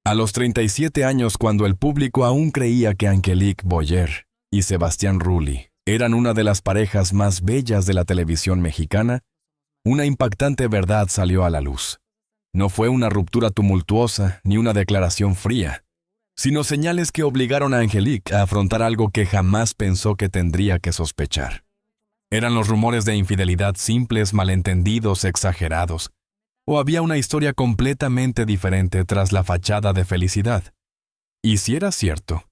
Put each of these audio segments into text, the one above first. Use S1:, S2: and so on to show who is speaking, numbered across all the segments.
S1: A los 37 años, cuando el público aún creía que Angelique Boyer y Sebastián Rulli eran una de las parejas más bellas de la televisión mexicana, una impactante verdad salió a la luz. No fue una ruptura tumultuosa ni una declaración fría, sino señales que obligaron a Angelique a afrontar algo que jamás pensó que tendría que sospechar. ¿Eran los rumores de infidelidad simples, malentendidos, exagerados? ¿O había una historia completamente diferente tras la fachada de felicidad? Y si era cierto,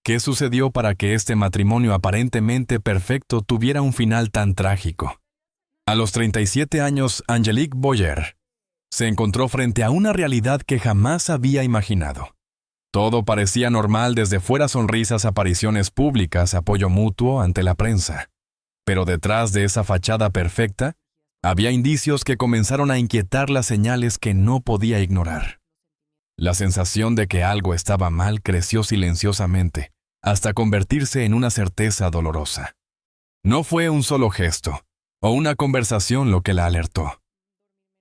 S1: ¿qué sucedió para que este matrimonio aparentemente perfecto tuviera un final tan trágico? A los 37 años, Angelique Boyer se encontró frente a una realidad que jamás había imaginado. Todo parecía normal desde fuera: sonrisas, apariciones públicas, apoyo mutuo ante la prensa. Pero detrás de esa fachada perfecta, había indicios que comenzaron a inquietar, las señales que no podía ignorar. La sensación de que algo estaba mal creció silenciosamente, hasta convertirse en una certeza dolorosa. No fue un solo gesto o una conversación lo que la alertó.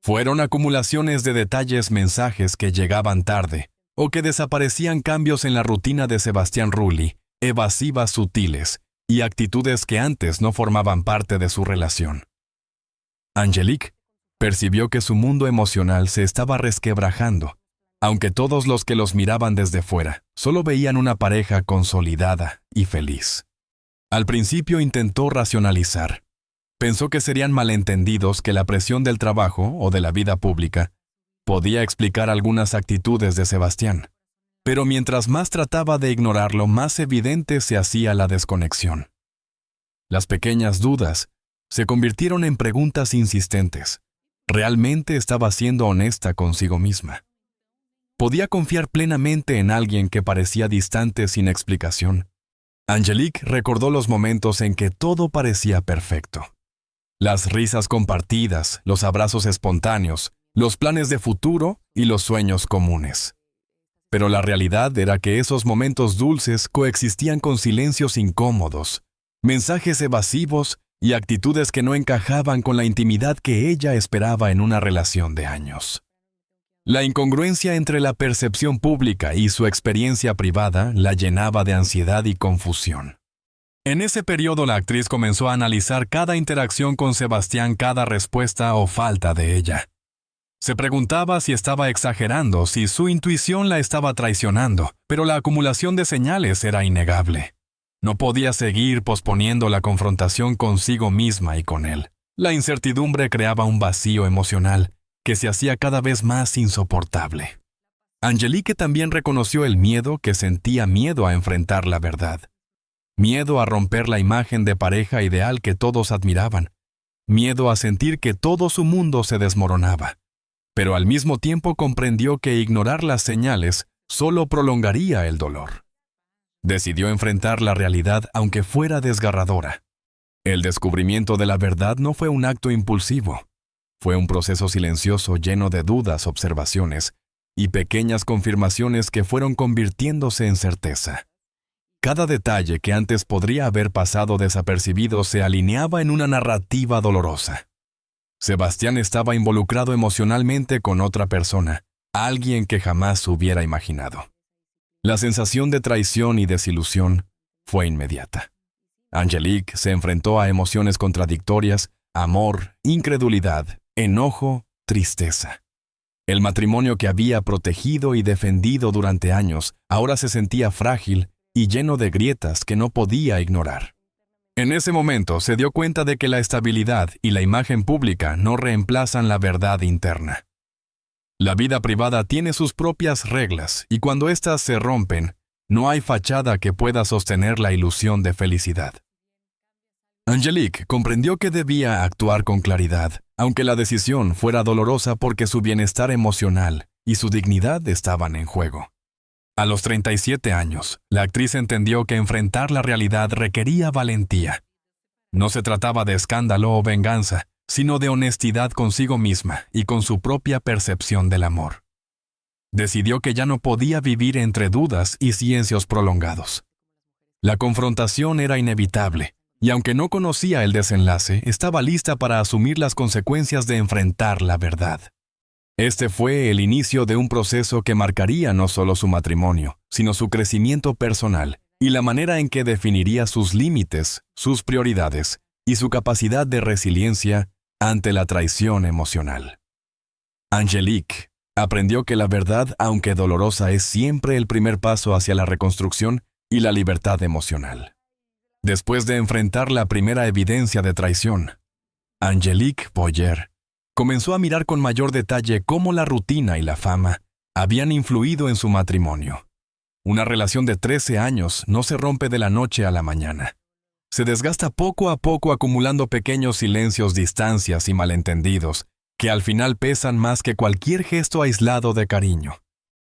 S1: Fueron acumulaciones de detalles, mensajes que llegaban tarde o que desaparecían, cambios en la rutina de Sebastián Rulli, evasivas sutiles y actitudes que antes no formaban parte de su relación. Angelique percibió que su mundo emocional se estaba resquebrajando, aunque todos los que los miraban desde fuera solo veían una pareja consolidada y feliz. Al principio intentó racionalizar. Pensó que serían malentendidos, que la presión del trabajo o de la vida pública podía explicar algunas actitudes de Sebastián. Pero mientras más trataba de ignorarlo, más evidente se hacía la desconexión. Las pequeñas dudas se convirtieron en preguntas insistentes. ¿Realmente estaba siendo honesta consigo misma? ¿Podía confiar plenamente en alguien que parecía distante sin explicación? Angelique recordó los momentos en que todo parecía perfecto. Las risas compartidas, los abrazos espontáneos, los planes de futuro y los sueños comunes. Pero la realidad era que esos momentos dulces coexistían con silencios incómodos, mensajes evasivos y actitudes que no encajaban con la intimidad que ella esperaba en una relación de años. La incongruencia entre la percepción pública y su experiencia privada la llenaba de ansiedad y confusión. En ese periodo, la actriz comenzó a analizar cada interacción con Sebastián, cada respuesta o falta de ella. Se preguntaba si estaba exagerando, si su intuición la estaba traicionando, pero la acumulación de señales era innegable. No podía seguir posponiendo la confrontación consigo misma y con él. La incertidumbre creaba un vacío emocional que se hacía cada vez más insoportable. Angelique también reconoció el miedo que sentía, miedo a enfrentar la verdad. Miedo a romper la imagen de pareja ideal que todos admiraban. Miedo a sentir que todo su mundo se desmoronaba. Pero al mismo tiempo comprendió que ignorar las señales solo prolongaría el dolor. Decidió enfrentar la realidad aunque fuera desgarradora. El descubrimiento de la verdad no fue un acto impulsivo. Fue un proceso silencioso lleno de dudas, observaciones y pequeñas confirmaciones que fueron convirtiéndose en certeza. Cada detalle que antes podría haber pasado desapercibido se alineaba en una narrativa dolorosa. Sebastián estaba involucrado emocionalmente con otra persona, alguien que jamás hubiera imaginado. La sensación de traición y desilusión fue inmediata. Angelique se enfrentó a emociones contradictorias: amor, incredulidad, enojo, tristeza. El matrimonio que había protegido y defendido durante años ahora se sentía frágil y lleno de grietas que no podía ignorar. En ese momento se dio cuenta de que la estabilidad y la imagen pública no reemplazan la verdad interna. La vida privada tiene sus propias reglas y cuando éstas se rompen, no hay fachada que pueda sostener la ilusión de felicidad. Angelique comprendió que debía actuar con claridad, aunque la decisión fuera dolorosa porque su bienestar emocional y su dignidad estaban en juego. A los 37 años, la actriz entendió que enfrentar la realidad requería valentía. No se trataba de escándalo o venganza, sino de honestidad consigo misma y con su propia percepción del amor. Decidió que ya no podía vivir entre dudas y silencios prolongados. La confrontación era inevitable, y aunque no conocía el desenlace, estaba lista para asumir las consecuencias de enfrentar la verdad. Este fue el inicio de un proceso que marcaría no solo su matrimonio, sino su crecimiento personal y la manera en que definiría sus límites, sus prioridades y su capacidad de resiliencia ante la traición emocional. Angelique aprendió que la verdad, aunque dolorosa, es siempre el primer paso hacia la reconstrucción y la libertad emocional. Después de enfrentar la primera evidencia de traición, Angelique Boyer comenzó a mirar con mayor detalle cómo la rutina y la fama habían influido en su matrimonio. Una relación de 13 años no se rompe de la noche a la mañana. Se desgasta poco a poco acumulando pequeños silencios, distancias y malentendidos, que al final pesan más que cualquier gesto aislado de cariño.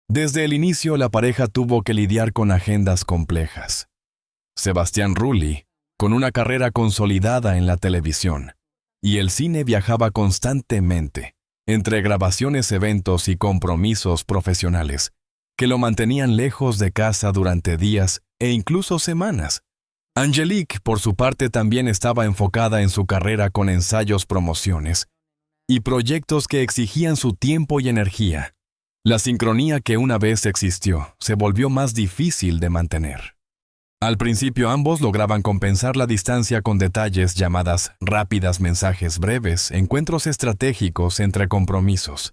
S1: Desde el inicio, la pareja tuvo que lidiar con agendas complejas. Sebastián Rulli, con una carrera consolidada en la televisión, y el cine, viajaba constantemente, entre grabaciones, eventos y compromisos profesionales, que lo mantenían lejos de casa durante días e incluso semanas. Angelique, por su parte, también estaba enfocada en su carrera con ensayos, promociones y proyectos que exigían su tiempo y energía. La sincronía que una vez existió se volvió más difícil de mantener. Al principio ambos lograban compensar la distancia con detalles, llamadas rápidas, mensajes breves, encuentros estratégicos entre compromisos.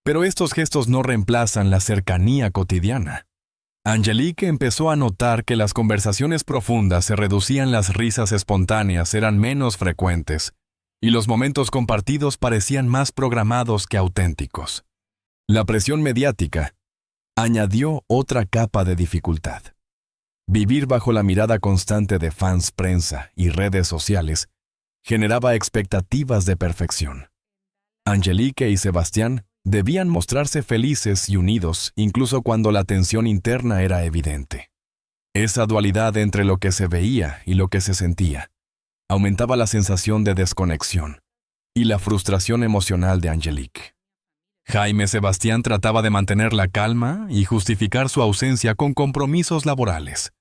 S1: Pero estos gestos no reemplazan la cercanía cotidiana. Angelique empezó a notar que las conversaciones profundas se reducían, las risas espontáneas eran menos frecuentes, y los momentos compartidos parecían más programados que auténticos. La presión mediática añadió otra capa de dificultad. Vivir bajo la mirada constante de fans, prensa y redes sociales generaba expectativas de perfección. Angelique y Sebastián debían mostrarse felices y unidos incluso cuando la tensión interna era evidente. Esa dualidad entre lo que se veía y lo que se sentía aumentaba la sensación de desconexión y la frustración emocional de Angelique. Jaime Sebastián trataba de mantener la calma y justificar su ausencia con compromisos laborales.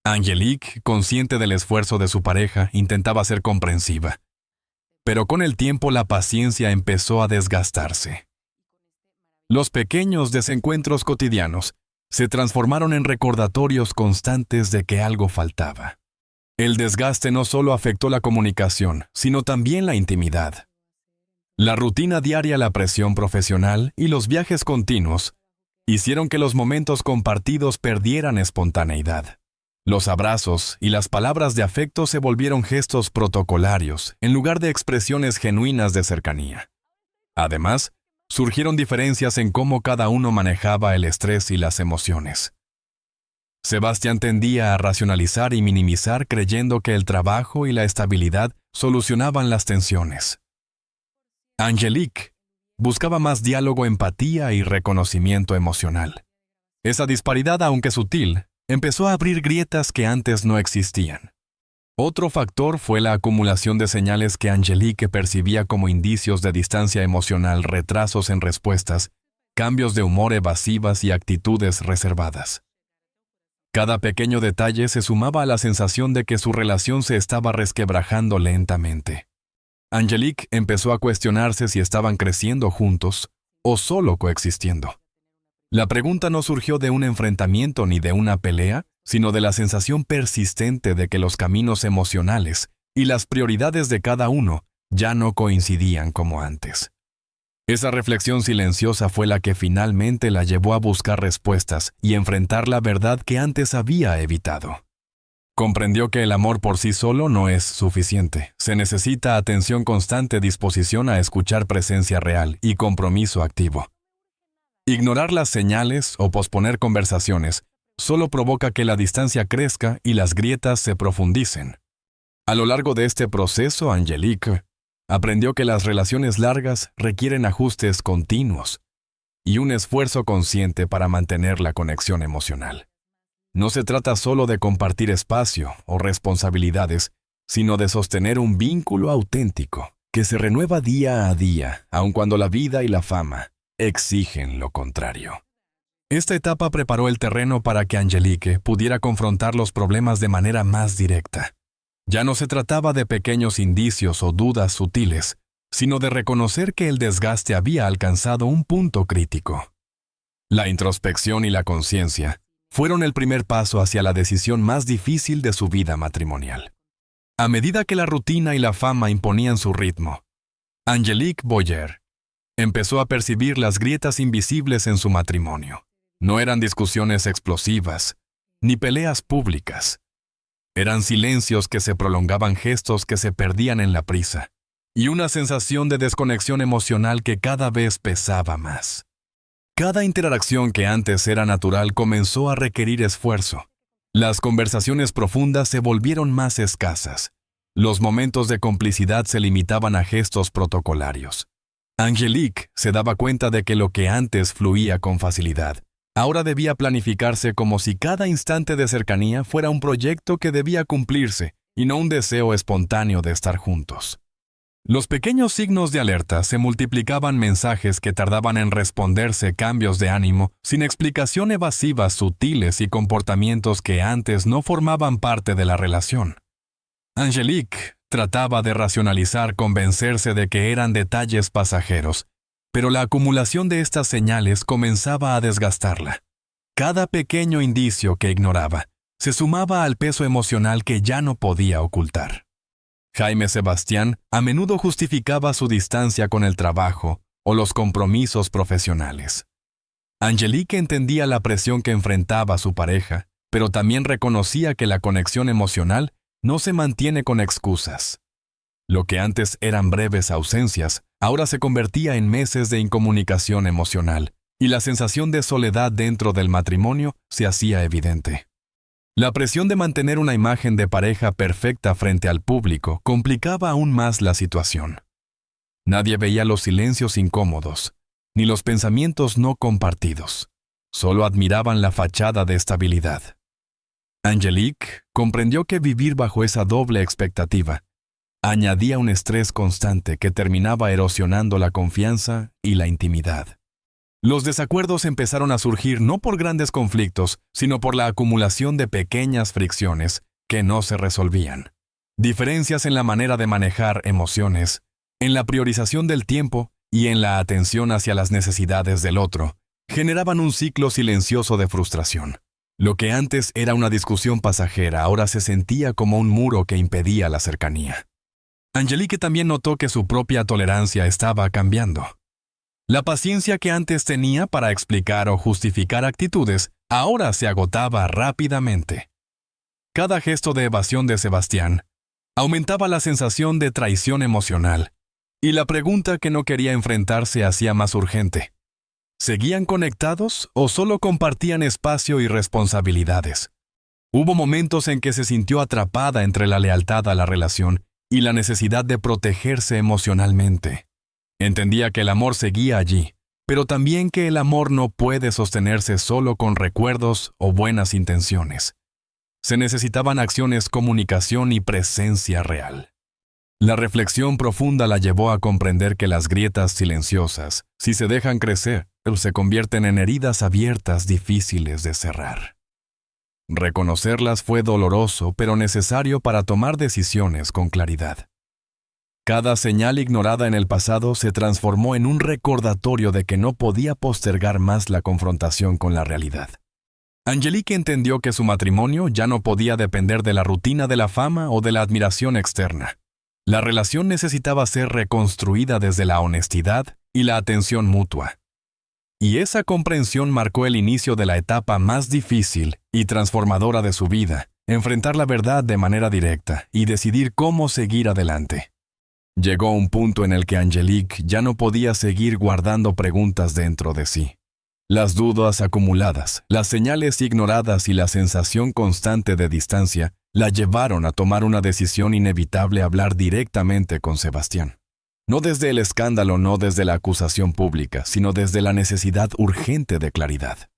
S1: Angelique, consciente del esfuerzo de su pareja, intentaba ser comprensiva. Pero con el tiempo la paciencia empezó a desgastarse. Los pequeños desencuentros cotidianos se transformaron en recordatorios constantes de que algo faltaba. El desgaste no solo afectó la comunicación, sino también la intimidad. La rutina diaria, la presión profesional y los viajes continuos hicieron que los momentos compartidos perdieran espontaneidad. Los abrazos y las palabras de afecto se volvieron gestos protocolarios en lugar de expresiones genuinas de cercanía. Además, surgieron diferencias en cómo cada uno manejaba el estrés y las emociones. Sebastián tendía a racionalizar y minimizar, creyendo que el trabajo y la estabilidad solucionaban las tensiones. Angelique buscaba más diálogo, empatía y reconocimiento emocional. Esa disparidad, aunque sutil, empezó a abrir grietas que antes no existían. Otro factor fue la acumulación de señales que Angelique percibía como indicios de distancia emocional, retrasos en respuestas, cambios de humor, evasivas y actitudes reservadas. Cada pequeño detalle se sumaba a la sensación de que su relación se estaba resquebrajando lentamente. Angelique empezó a cuestionarse si estaban creciendo juntos o solo coexistiendo. La pregunta no surgió de un enfrentamiento ni de una pelea, sino de la sensación persistente de que los caminos emocionales y las prioridades de cada uno ya no coincidían como antes. Esa reflexión silenciosa fue la que finalmente la llevó a buscar respuestas y enfrentar la verdad que antes había evitado. Comprendió que el amor por sí solo no es suficiente. Se necesita atención constante, disposición a escuchar, presencia real y compromiso activo. Ignorar las señales o posponer conversaciones solo provoca que la distancia crezca y las grietas se profundicen. A lo largo de este proceso, Angelique aprendió que las relaciones largas requieren ajustes continuos y un esfuerzo consciente para mantener la conexión emocional. No se trata solo de compartir espacio o responsabilidades, sino de sostener un vínculo auténtico que se renueva día a día, aun cuando la vida y la fama exigen lo contrario. Esta etapa preparó el terreno para que Angelique pudiera confrontar los problemas de manera más directa. Ya no se trataba de pequeños indicios o dudas sutiles, sino de reconocer que el desgaste había alcanzado un punto crítico. La introspección y la conciencia fueron el primer paso hacia la decisión más difícil de su vida matrimonial. A medida que la rutina y la fama imponían su ritmo, Angelique Boyer empezó a percibir las grietas invisibles en su matrimonio. No eran discusiones explosivas, ni peleas públicas. Eran silencios que se prolongaban, gestos que se perdían en la prisa, y una sensación de desconexión emocional que cada vez pesaba más. Cada interacción que antes era natural comenzó a requerir esfuerzo. Las conversaciones profundas se volvieron más escasas. Los momentos de complicidad se limitaban a gestos protocolarios. Angelique se daba cuenta de que lo que antes fluía con facilidad, ahora debía planificarse como si cada instante de cercanía fuera un proyecto que debía cumplirse y no un deseo espontáneo de estar juntos. Los pequeños signos de alerta se multiplicaban, mensajes que tardaban en responderse, cambios de ánimo, sin explicación, evasivas, sutiles y comportamientos que antes no formaban parte de la relación. Angelique trataba de racionalizar, convencerse de que eran detalles pasajeros, pero la acumulación de estas señales comenzaba a desgastarla. Cada pequeño indicio que ignoraba se sumaba al peso emocional que ya no podía ocultar. Jaime Sebastián a menudo justificaba su distancia con el trabajo o los compromisos profesionales. Angelique entendía la presión que enfrentaba su pareja, pero también reconocía que la conexión emocional no se mantiene con excusas. Lo que antes eran breves ausencias, ahora se convertía en meses de incomunicación emocional, y la sensación de soledad dentro del matrimonio se hacía evidente. La presión de mantener una imagen de pareja perfecta frente al público complicaba aún más la situación. Nadie veía los silencios incómodos, ni los pensamientos no compartidos. Solo admiraban la fachada de estabilidad. Angelique comprendió que vivir bajo esa doble expectativa añadía un estrés constante que terminaba erosionando la confianza y la intimidad. Los desacuerdos empezaron a surgir no por grandes conflictos, sino por la acumulación de pequeñas fricciones que no se resolvían. Diferencias en la manera de manejar emociones, en la priorización del tiempo y en la atención hacia las necesidades del otro, generaban un ciclo silencioso de frustración. Lo que antes era una discusión pasajera ahora se sentía como un muro que impedía la cercanía. Angelique también notó que su propia tolerancia estaba cambiando. La paciencia que antes tenía para explicar o justificar actitudes ahora se agotaba rápidamente. Cada gesto de evasión de Sebastián aumentaba la sensación de traición emocional, y la pregunta que no quería enfrentar se hacía más urgente. ¿Seguían conectados o solo compartían espacio y responsabilidades? Hubo momentos en que se sintió atrapada entre la lealtad a la relación y la necesidad de protegerse emocionalmente. Entendía que el amor seguía allí, pero también que el amor no puede sostenerse solo con recuerdos o buenas intenciones. Se necesitaban acciones, comunicación y presencia real. La reflexión profunda la llevó a comprender que las grietas silenciosas, si se dejan crecer, se convierten en heridas abiertas difíciles de cerrar. Reconocerlas fue doloroso, pero necesario para tomar decisiones con claridad. Cada señal ignorada en el pasado se transformó en un recordatorio de que no podía postergar más la confrontación con la realidad. Angelique entendió que su matrimonio ya no podía depender de la rutina de la fama o de la admiración externa. La relación necesitaba ser reconstruida desde la honestidad y la atención mutua. Y esa comprensión marcó el inicio de la etapa más difícil y transformadora de su vida, enfrentar la verdad de manera directa y decidir cómo seguir adelante. Llegó un punto en el que Angelique ya no podía seguir guardando preguntas dentro de sí. Las dudas acumuladas, las señales ignoradas y la sensación constante de distancia la llevaron a tomar una decisión inevitable: hablar directamente con Sebastián. No desde el escándalo, no desde la acusación pública, sino desde la necesidad urgente de claridad.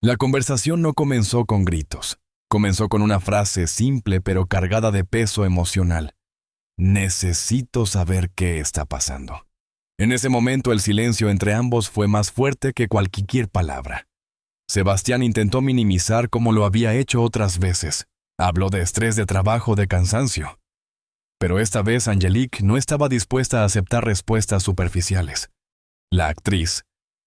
S1: La conversación no comenzó con gritos. Comenzó con una frase simple pero cargada de peso emocional. Necesito saber qué está pasando. En ese momento el silencio entre ambos fue más fuerte que cualquier palabra. Sebastián intentó minimizar como lo había hecho otras veces. Habló de estrés de trabajo, de cansancio. Pero esta vez Angelique no estaba dispuesta a aceptar respuestas superficiales. La actriz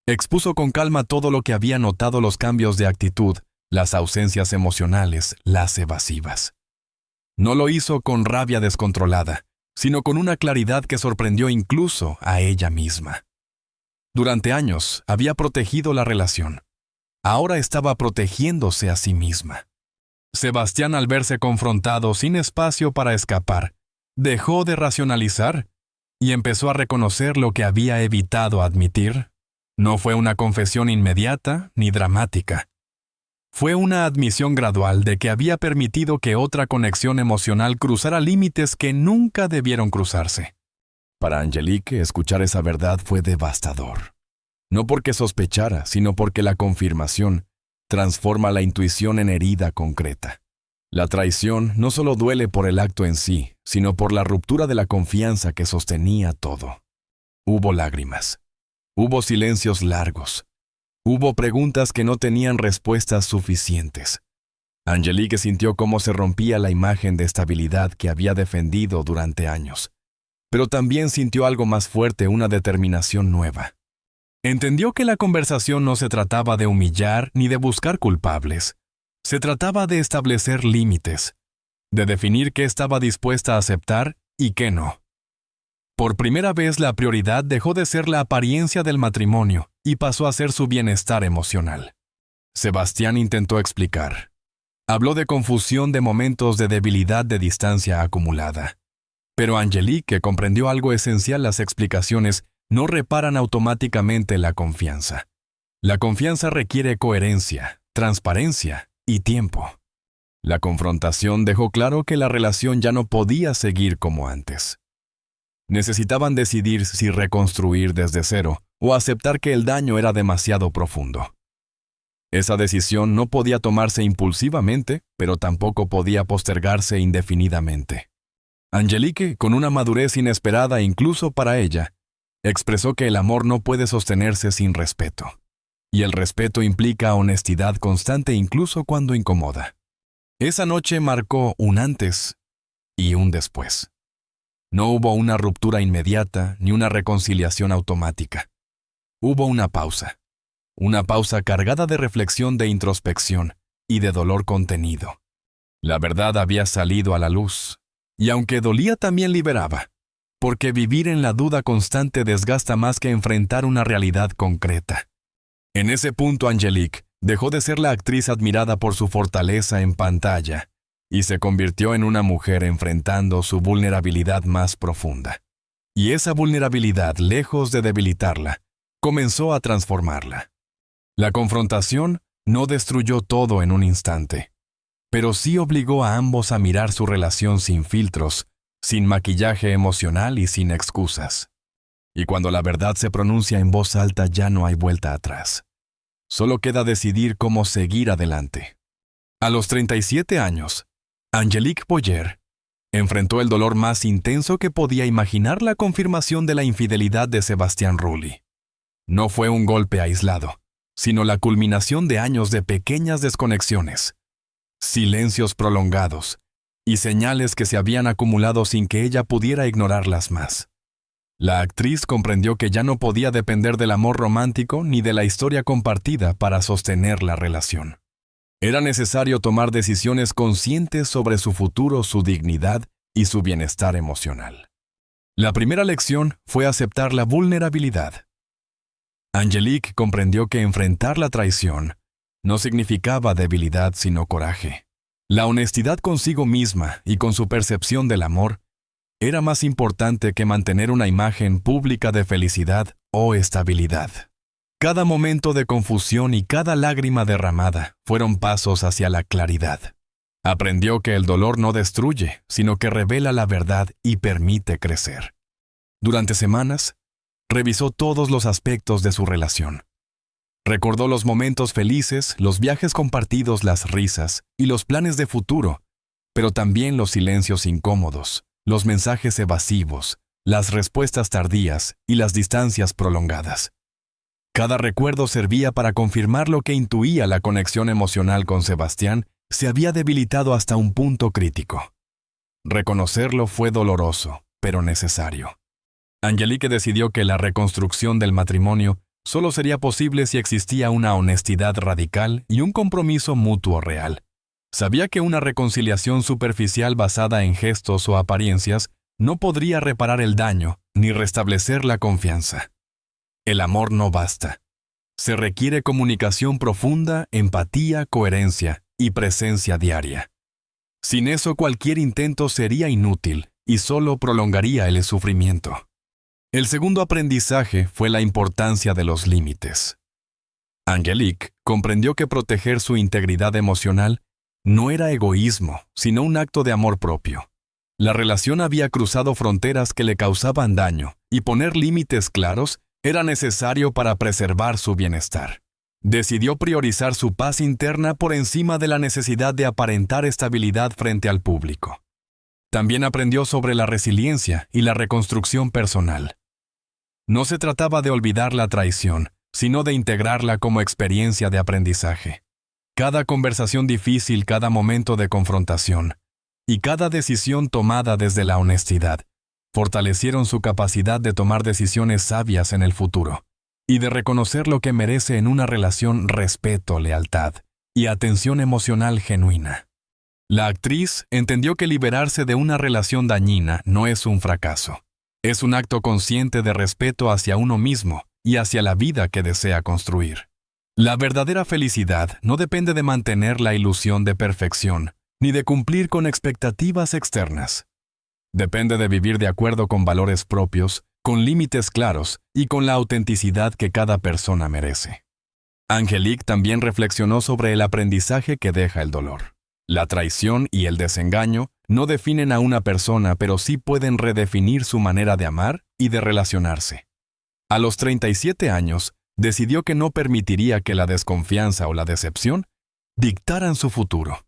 S1: expuso con calma todo lo que había notado: los cambios de actitud, las ausencias emocionales, las evasivas. No lo hizo con rabia descontrolada, sino con una claridad que sorprendió incluso a ella misma. Durante años había protegido la relación. Ahora estaba protegiéndose a sí misma. Sebastián, al verse confrontado sin espacio para escapar, dejó de racionalizar y empezó a reconocer lo que había evitado admitir. No fue una confesión inmediata ni dramática. Fue una admisión gradual de que había permitido que otra conexión emocional cruzara límites que nunca debieron cruzarse. Para Angelique, escuchar esa verdad fue devastador. No porque sospechara, sino porque la confirmación transforma la intuición en herida concreta. La traición no solo duele por el acto en sí, sino por la ruptura de la confianza que sostenía todo. Hubo lágrimas. Hubo silencios largos. Hubo preguntas que no tenían respuestas suficientes. Angelique sintió cómo se rompía la imagen de estabilidad que había defendido durante años. Pero también sintió algo más fuerte: una determinación nueva. Entendió que la conversación no se trataba de humillar ni de buscar culpables. Se trataba de establecer límites, de definir qué estaba dispuesta a aceptar y qué no. Por primera vez, la prioridad dejó de ser la apariencia del matrimonio y pasó a ser su bienestar emocional. Sebastián intentó explicar. Habló de confusión, de momentos de debilidad, de distancia acumulada. Pero Angelique, que comprendió algo esencial: las explicaciones no reparan automáticamente la confianza. La confianza requiere coherencia, transparencia y tiempo. La confrontación dejó claro que la relación ya no podía seguir como antes. Necesitaban decidir si reconstruir desde cero o aceptar que el daño era demasiado profundo. Esa decisión no podía tomarse impulsivamente, pero tampoco podía postergarse indefinidamente. Angelique, con una madurez inesperada incluso para ella, expresó que el amor no puede sostenerse sin respeto. Y el respeto implica honestidad constante incluso cuando incomoda. Esa noche marcó un antes y un después. No hubo una ruptura inmediata ni una reconciliación automática. Hubo una pausa cargada de reflexión, de introspección y de dolor contenido. La verdad había salido a la luz, y aunque dolía, también liberaba, porque vivir en la duda constante desgasta más que enfrentar una realidad concreta. En ese punto, Angelique dejó de ser la actriz admirada por su fortaleza en pantalla y se convirtió en una mujer enfrentando su vulnerabilidad más profunda. Y esa vulnerabilidad, lejos de debilitarla, comenzó a transformarla. La confrontación no destruyó todo en un instante, pero sí obligó a ambos a mirar su relación sin filtros, sin maquillaje emocional y sin excusas. Y cuando la verdad se pronuncia en voz alta, ya no hay vuelta atrás. Solo queda decidir cómo seguir adelante. A los 37 años, Angelique Boyer enfrentó el dolor más intenso que podía imaginar: la confirmación de la infidelidad de Sebastián Rulli. No fue un golpe aislado, sino la culminación de años de pequeñas desconexiones, silencios prolongados y señales que se habían acumulado sin que ella pudiera ignorarlas más. La actriz comprendió que ya no podía depender del amor romántico ni de la historia compartida para sostener la relación. Era necesario tomar decisiones conscientes sobre su futuro, su dignidad y su bienestar emocional. La primera lección fue aceptar la vulnerabilidad. Angelique comprendió que enfrentar la traición no significaba debilidad, sino coraje. La honestidad consigo misma y con su percepción del amor era más importante que mantener una imagen pública de felicidad o estabilidad. Cada momento de confusión y cada lágrima derramada fueron pasos hacia la claridad. Aprendió que el dolor no destruye, sino que revela la verdad y permite crecer. Durante semanas, revisó todos los aspectos de su relación. Recordó los momentos felices, los viajes compartidos, las risas y los planes de futuro, pero también los silencios incómodos, los mensajes evasivos, las respuestas tardías y las distancias prolongadas. Cada recuerdo servía para confirmar lo que intuía: la conexión emocional con Sebastián se había debilitado hasta un punto crítico. Reconocerlo fue doloroso, pero necesario. Angelique decidió que la reconstrucción del matrimonio solo sería posible si existía una honestidad radical y un compromiso mutuo real. Sabía que una reconciliación superficial basada en gestos o apariencias no podría reparar el daño ni restablecer la confianza. El amor no basta. Se requiere comunicación profunda, empatía, coherencia y presencia diaria. Sin eso, cualquier intento sería inútil y solo prolongaría el sufrimiento. El segundo aprendizaje fue la importancia de los límites. Angelique comprendió que proteger su integridad emocional no era egoísmo, sino un acto de amor propio. La relación había cruzado fronteras que le causaban daño, y poner límites claros era necesario para preservar su bienestar. Decidió priorizar su paz interna por encima de la necesidad de aparentar estabilidad frente al público. También aprendió sobre la resiliencia y la reconstrucción personal. No se trataba de olvidar la traición, sino de integrarla como experiencia de aprendizaje. Cada conversación difícil, cada momento de confrontación y cada decisión tomada desde la honestidad fortalecieron su capacidad de tomar decisiones sabias en el futuro y de reconocer lo que merece en una relación: respeto, lealtad y atención emocional genuina. La actriz entendió que liberarse de una relación dañina no es un fracaso. Es un acto consciente de respeto hacia uno mismo y hacia la vida que desea construir. La verdadera felicidad no depende de mantener la ilusión de perfección, ni de cumplir con expectativas externas. Depende de vivir de acuerdo con valores propios, con límites claros y con la autenticidad que cada persona merece. Angelique también reflexionó sobre el aprendizaje que deja el dolor. La traición y el desengaño no definen a una persona, pero sí pueden redefinir su manera de amar y de relacionarse. A los 37 años, decidió que no permitiría que la desconfianza o la decepción dictaran su futuro.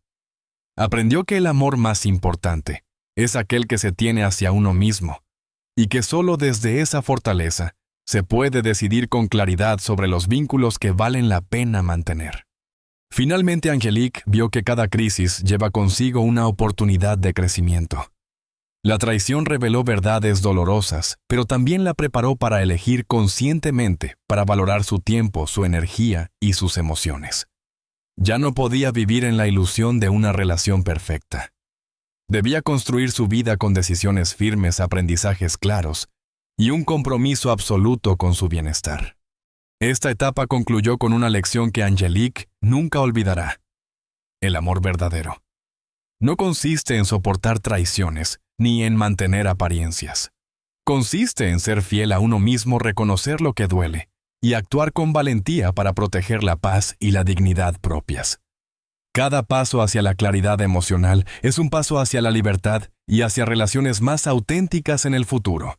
S1: Aprendió que el amor más importante es aquel que se tiene hacia uno mismo, y que solo desde esa fortaleza se puede decidir con claridad sobre los vínculos que valen la pena mantener. Finalmente, Angelique vio que cada crisis lleva consigo una oportunidad de crecimiento. La traición reveló verdades dolorosas, pero también la preparó para elegir conscientemente, para valorar su tiempo, su energía y sus emociones. Ya no podía vivir en la ilusión de una relación perfecta. Debía construir su vida con decisiones firmes, aprendizajes claros y un compromiso absoluto con su bienestar. Esta etapa concluyó con una lección que Angelique nunca olvidará: el amor verdadero no consiste en soportar traiciones ni en mantener apariencias. Consiste en ser fiel a uno mismo, reconocer lo que duele y actuar con valentía para proteger la paz y la dignidad propias. Cada paso hacia la claridad emocional es un paso hacia la libertad y hacia relaciones más auténticas en el futuro.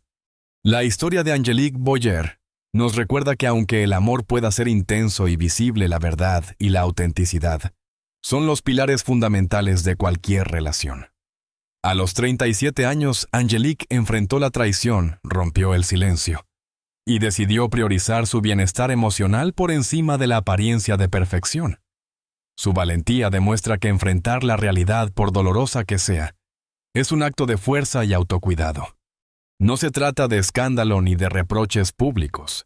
S1: La historia de Angelique Boyer nos recuerda que aunque el amor pueda ser intenso y visible, la verdad y la autenticidad son los pilares fundamentales de cualquier relación. A los 37 años, Angelique enfrentó la traición, rompió el silencio y decidió priorizar su bienestar emocional por encima de la apariencia de perfección. Su valentía demuestra que enfrentar la realidad, por dolorosa que sea, es un acto de fuerza y autocuidado. No se trata de escándalo ni de reproches públicos.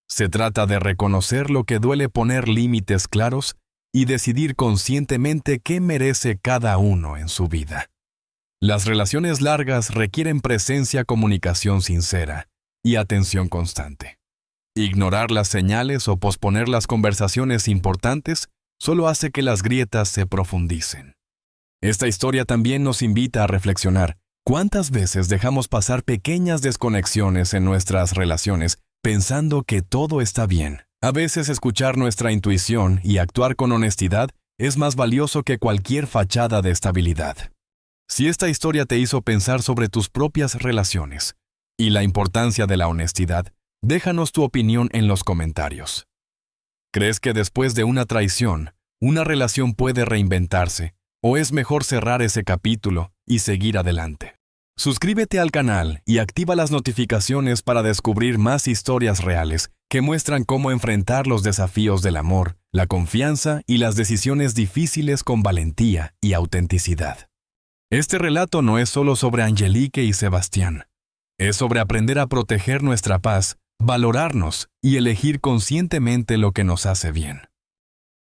S1: Se trata de reconocer lo que duele, poner límites claros y decidir conscientemente qué merece cada uno en su vida. Las relaciones largas requieren presencia, comunicación sincera y atención constante. Ignorar las señales o posponer las conversaciones importantes solo hace que las grietas se profundicen. Esta historia también nos invita a reflexionar: ¿cuántas veces dejamos pasar pequeñas desconexiones en nuestras relaciones pensando que todo está bien? A veces escuchar nuestra intuición y actuar con honestidad es más valioso que cualquier fachada de estabilidad. Si esta historia te hizo pensar sobre tus propias relaciones y la importancia de la honestidad, déjanos tu opinión en los comentarios. ¿Crees que después de una traición, una relación puede reinventarse, o es mejor cerrar ese capítulo y seguir adelante? Suscríbete al canal y activa las notificaciones para descubrir más historias reales que muestran cómo enfrentar los desafíos del amor, la confianza y las decisiones difíciles con valentía y autenticidad. Este relato no es solo sobre Angelique y Sebastián. Es sobre aprender a proteger nuestra paz, valorarnos y elegir conscientemente lo que nos hace bien.